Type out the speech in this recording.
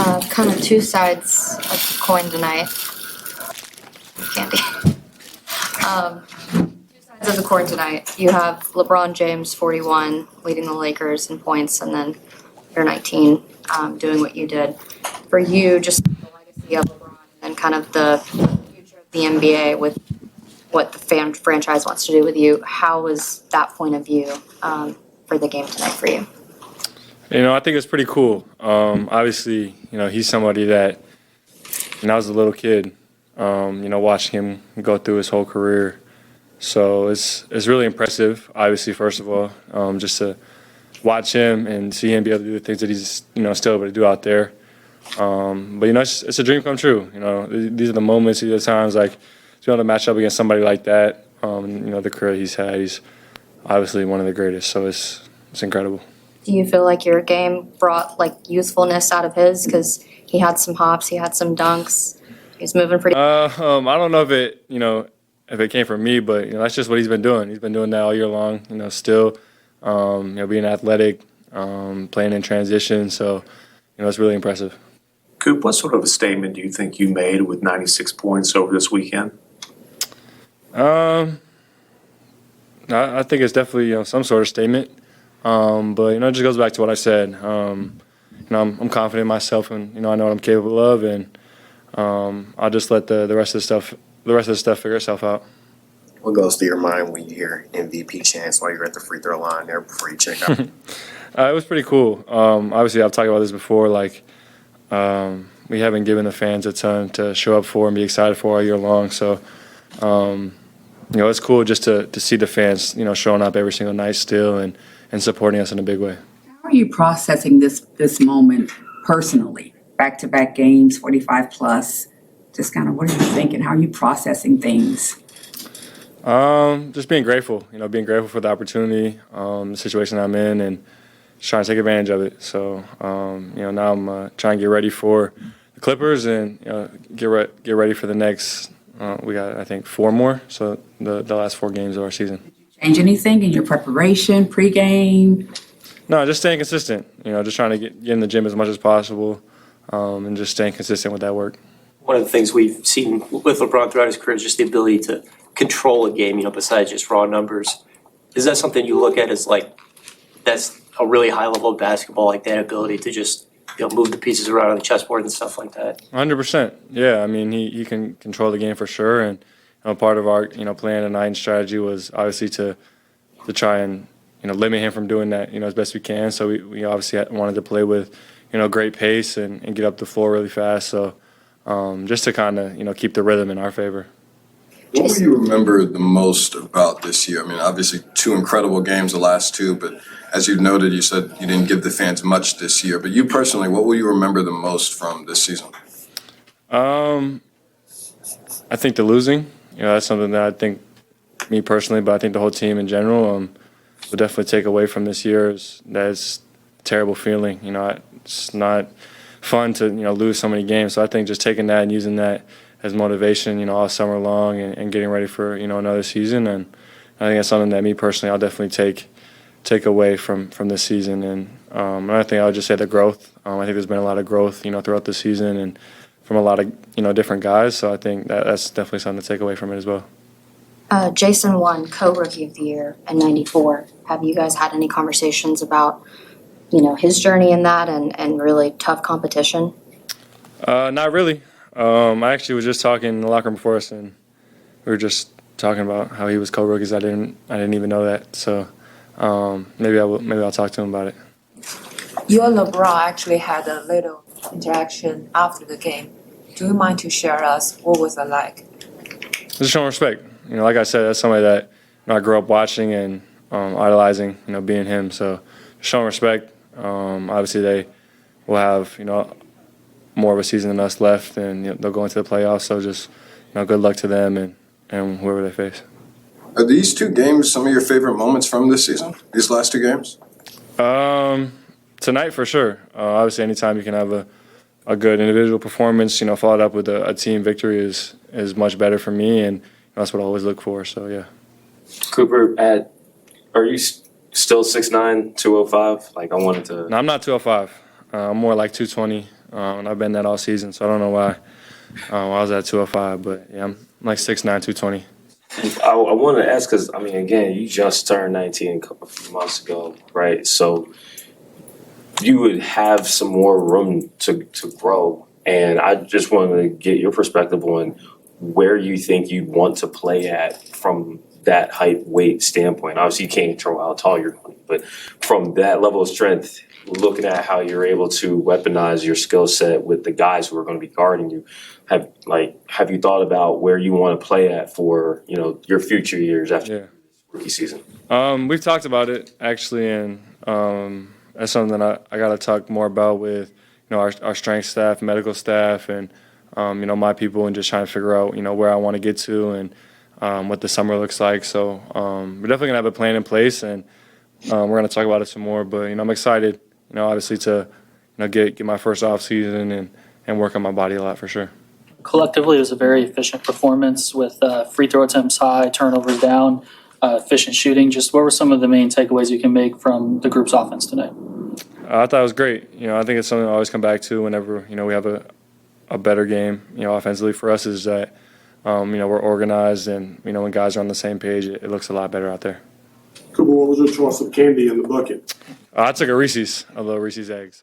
Kind of two sides of the coin tonight. Candy. Two sides of the coin tonight. You have LeBron James, 41, leading the Lakers in points, and then you're 19, doing what you did. For you, just the legacy of LeBron and kind of the future of the NBA with what the franchise wants to do with you. How was that point of view for the game tonight for you? I think it's pretty cool. Obviously, he's somebody that, when I was a little kid, watching him go through his whole career. So it's really impressive, obviously, first of all, just to watch him and see him be able to do the things that he's, still able to do out there. But, it's a dream come true. These are the moments, these are the times, like, to be able to match up against somebody like that, the career he's had, he's obviously one of the greatest. So it's incredible. Do you feel like your game brought, youthfulness out of his? Because he had some hops, he had some dunks. He was moving pretty. I don't know if it came from me, but that's just what he's been doing. He's been doing that all year long. Still, being athletic, playing in transition. So, it's really impressive. Coop, what sort of a statement do you think you made with 96 points over this weekend? I think it's definitely some sort of statement. But it just goes back to what I said. I'm confident in myself, and I know what I'm capable of, and I'll just let the rest of the stuff figure itself out. What goes through your mind when you hear MVP chants while you're at the free throw line there before you check out? It was pretty cool. Obviously, I've talked about this before. We haven't given the fans a ton to show up for and be excited for all year long. So, it's cool just to see the fans, showing up every single night still and supporting us in a big way. How are you processing this moment personally? Back-to-back games, 45 plus. Just kind of what are you thinking? How are you processing things? Just being grateful. Being grateful for the opportunity, the situation I'm in, and just trying to take advantage of it. So, now I'm trying to get ready for the Clippers and get ready for the next. We got, I think, 4 more. So the last 4 games of our season. Change anything in your preparation, pregame? No, just staying consistent. Just trying to get in the gym as much as possible, and just staying consistent with that work. One of the things we've seen with LeBron throughout his career is just the ability to control a game, besides just raw numbers. Is that something you look at as that's a really high level of basketball, that ability to just move the pieces around on the chessboard and stuff like that? 100%. Yeah, he can control the game for sure, and part of our plan tonight and strategy was obviously to try and limit him from doing that as best we can. So we obviously wanted to play with great pace and get up the floor really fast. So just to kind of keep the rhythm in our favor. What will you remember the most about this year? Obviously 2 incredible games, the last 2, but as you've noted, you said you didn't give the fans much this year. But you personally, what will you remember the most from this season? I think the losing. That's something that I think, me personally, but I think the whole team in general, will definitely take away from this year. That's a terrible feeling. It's not fun to lose so many games. So I think just taking that and using that as motivation, all summer long and getting ready for another season. And I think that's something that me personally, I'll definitely take away from this season. And I think I would just say the growth. I think there's been a lot of growth, throughout the season and from a lot of different guys. So I think that's definitely something to take away from it as well. Jason won co-rookie of the year in '94. Have you guys had any conversations about his journey in that and really tough competition? Not really. I actually was just talking in the locker room before us, and we were just talking about how he was co-rookies. I didn't even know that. So maybe I'll talk to him about it. You and LeBron actually had a little interaction after the game. Do you mind to share us what was it like? Just showing respect. Like I said, that's somebody that I grew up watching and idolizing. Being him. So showing respect. Obviously, they will have more of a season than us left, and they'll go into the playoffs. So just good luck to them and whoever they face. Are these 2 games some of your favorite moments from this season? These last 2 games? Tonight for sure. Obviously, anytime you can have a good individual performance, followed up with a team victory is much better for me, and that's what I always look for. So yeah. Cooper, are you still 6'9", 205? I wanted to. No, I'm not 205. I'm more like 220. and I've been that all season, so I don't know why I was at 205. But yeah, I'm like 6'9", 220. I wanted to ask because, I mean, again, you just turned 19 a few months ago, right? So you would have some more room to grow. And I just wanted to get your perspective on where you think you'd want to play at from that height, weight standpoint. Obviously, you can't control how tall you're going, but from that level of strength, looking at how you're able to weaponize your skill set with the guys who are going to be guarding you, have you thought about where you want to play at for, you know, your future years after rookie season? We've talked about it actually, and that's something that I got to talk more about with, you know, our strength staff, medical staff, and you know, my people, and just trying to figure out, you know, where I want to get to and what the summer looks like. So we're definitely gonna have a plan in place, and we're gonna talk about it some more. But you know, I'm excited, you know, obviously to, you know, get my first off season and work on my body a lot for sure. Collectively, it was a very efficient performance with free throw attempts high, turnovers down, efficient shooting. Just what were some of the main takeaways you can make from the group's offense tonight? I thought it was great. You know, I think it's something I always come back to whenever, you know, we have a better game, you know, offensively for us, is that, you know, we're organized, and, you know, when guys are on the same page, it looks a lot better out there. Cooper, what was your choice of candy in the bucket? I took a Reese's, a little Reese's eggs.